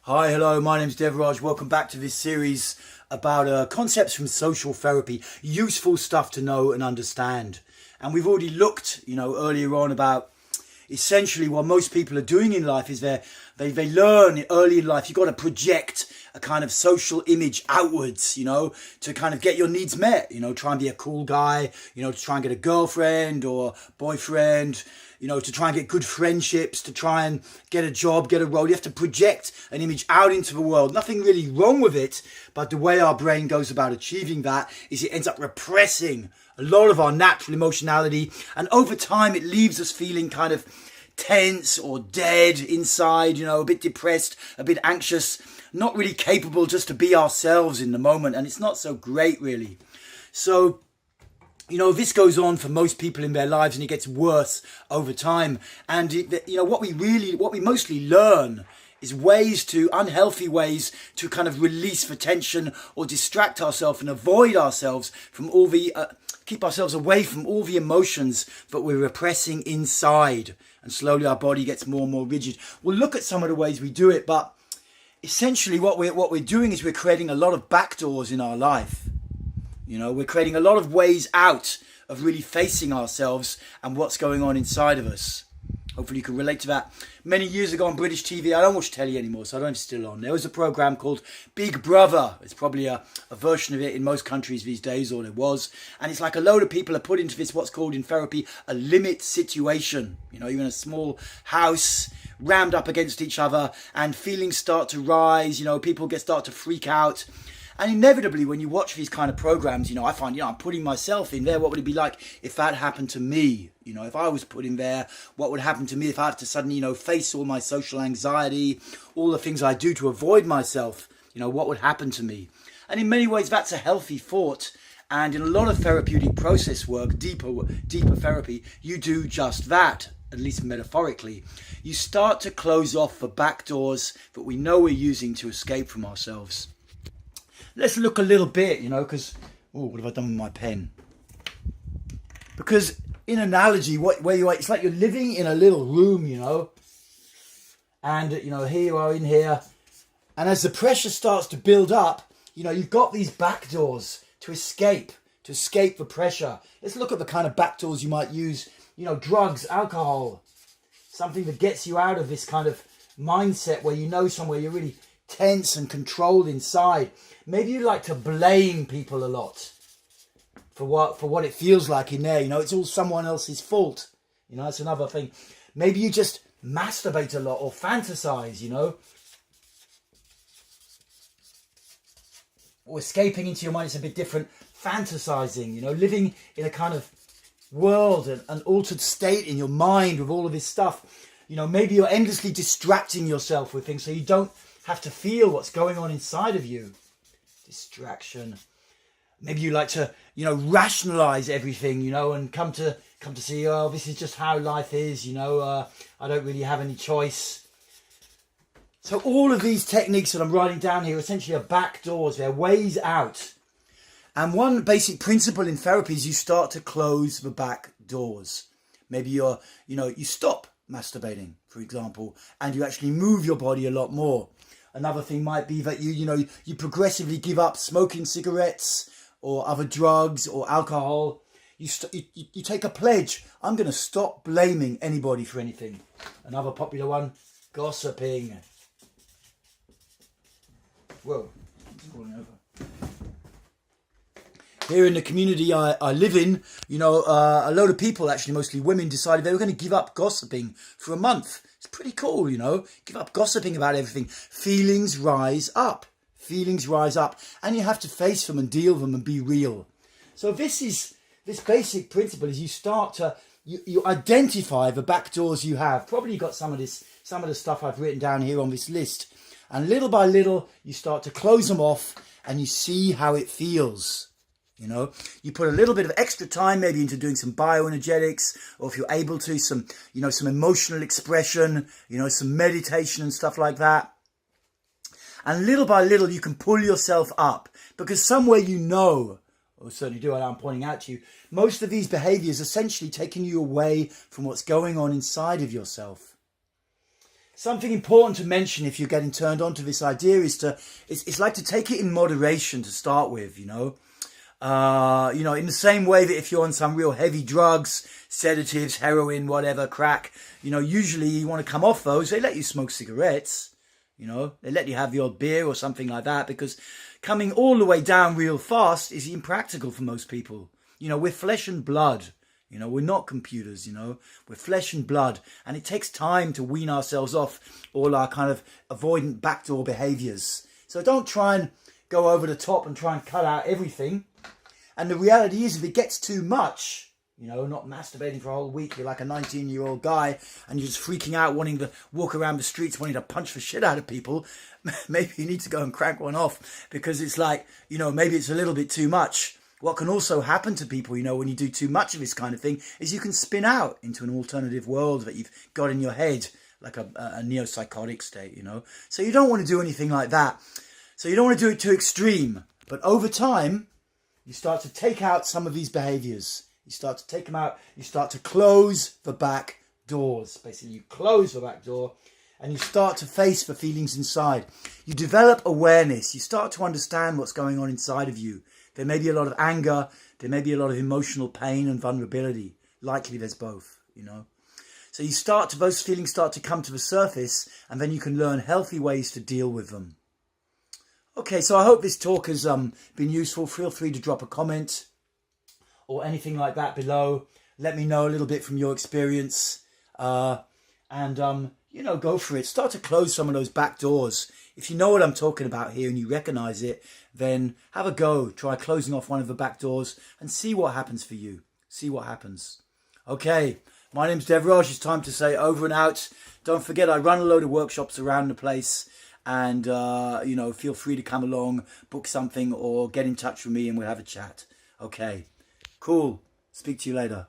Hi, hello, my name's Devraj. Welcome back to this series about concepts from social therapy, useful stuff to know and understand. And we've already looked, earlier on about essentially what most people are doing in life is they learn early in life you've got to project a kind of social image outwards, to kind of get your needs met, try and be a cool guy, to try and get a girlfriend or boyfriend, to try and get good friendships, to try and get a job, get a role. You have to project an image out into the world. Nothing really wrong with it, but the way our brain goes about achieving that is it ends up repressing a lot of our natural emotionality, and over time it leaves us feeling kind of tense or dead inside, a bit depressed, a bit anxious, not really capable just to be ourselves in the moment, and it's not so great really. So this goes on for most people in their lives, and it gets worse over time. And what we mostly learn is unhealthy ways to kind of release the tension or distract ourselves and avoid ourselves from keep ourselves away from all the emotions that we're repressing inside. And slowly our body gets more and more rigid. We'll look at some of the ways we do it, but essentially what we're doing is we're creating a lot of backdoors in our life. We're creating a lot of ways out of really facing ourselves and what's going on inside of us. Hopefully you can relate to that. Many years ago on British TV, I don't watch telly anymore, so I don't know if it's still on. There was a program called Big Brother. It's probably a version of it in most countries these days, or there was. And it's like a load of people are put into this, what's called in therapy, a limit situation. You're in a small house, rammed up against each other, and feelings start to rise. People start to freak out. And inevitably, when you watch these kind of programs, I find, I'm putting myself in there. What would it be like if that happened to me? If I was put in there, what would happen to me if I had to suddenly, face all my social anxiety, all the things I do to avoid myself? What would happen to me? And in many ways, that's a healthy thought. And in a lot of therapeutic process work, deeper therapy, you do just that, at least metaphorically. You start to close off the back doors that we know we're using to escape from ourselves. Let's look a little bit, because, what have I done with my pen? Because in analogy, where you are, it's like you're living in a little room, and, here you are in here. And as the pressure starts to build up, you've got these back doors to escape the pressure. Let's look at the kind of back doors you might use, drugs, alcohol, something that gets you out of this kind of mindset where somewhere you're really tense and controlled inside. Maybe you like to blame people a lot for what it feels like in there. It's all someone else's fault. That's another thing. Maybe you just masturbate a lot or fantasize, or escaping into your mind. It's a bit different. Fantasizing, living in a kind of world, an altered state in your mind with all of this stuff. Maybe you're endlessly distracting yourself with things so you don't have to feel what's going on inside of you. Distraction. Maybe you like to, rationalize everything, and come to see, oh, this is just how life is, I don't really have any choice. So all of these techniques that I'm writing down here essentially are back doors. They're ways out. And one basic principle in therapy is you start to close the back doors. Maybe you stop masturbating, for example, and you actually move your body a lot more. Another thing might be that you progressively give up smoking cigarettes or other drugs or alcohol. You take a pledge. I'm going to stop blaming anybody for anything. Another popular one, gossiping. Whoa, it's falling over. Here in the community I live in, a load of people, actually mostly women, decided they were going to give up gossiping for a month. It's pretty cool, give up gossiping about everything. Feelings rise up, and you have to face them and deal with them and be real. So this basic principle is you start to, you identify the back doors you have. Probably got some of the stuff I've written down here on this list. And little by little, you start to close them off and you see how it feels. You put a little bit of extra time maybe into doing some bioenergetics, or if you're able to, some emotional expression, some meditation and stuff like that. And little by little, you can pull yourself up, because somewhere or certainly do what I'm pointing out to you, most of these behaviors essentially taking you away from what's going on inside of yourself. Something important to mention if you're getting turned on to this idea is it's like to take it in moderation to start with, you know. In the same way that if you're on some real heavy drugs, sedatives, heroin, whatever, crack, usually you want to come off those. They let you smoke cigarettes, they let you have the odd beer or something like that, because coming all the way down real fast is impractical for most people. We're flesh and blood. We're not computers, we're flesh and blood, and it takes time to wean ourselves off all our kind of avoidant backdoor behaviors. So don't try and go over the top and try and cut out everything. And the reality is, if it gets too much, not masturbating for a whole week, you're like a 19-year-old guy and you're just freaking out, wanting to walk around the streets, wanting to punch the shit out of people, maybe you need to go and crank one off, because it's like, maybe it's a little bit too much. What can also happen to people, when you do too much of this kind of thing, is you can spin out into an alternative world that you've got in your head, like a neopsychotic state, So you don't want to do anything like that. So you don't want to do it too extreme. But over time, you start to take out some of these behaviors. You start to take them out. You start to close the back doors. Basically, you close the back door and you start to face the feelings inside. You develop awareness. You start to understand what's going on inside of you. There may be a lot of anger. There may be a lot of emotional pain and vulnerability. Likely there's both, So those feelings start to come to the surface, and then you can learn healthy ways to deal with them. Okay, so I hope this talk has been useful. Feel free to drop a comment or anything like that below. Let me know a little bit from your experience. Go for it. Start to close some of those back doors. If you know what I'm talking about here and you recognize it, then have a go. Try closing off one of the back doors and see what happens for you. See what happens. Okay, my name's Devraj. It's time to say over and out. Don't forget, I run a load of workshops around the place. And, feel free to come along, book something, or get in touch with me and we'll have a chat. Okay, cool. Speak to you later.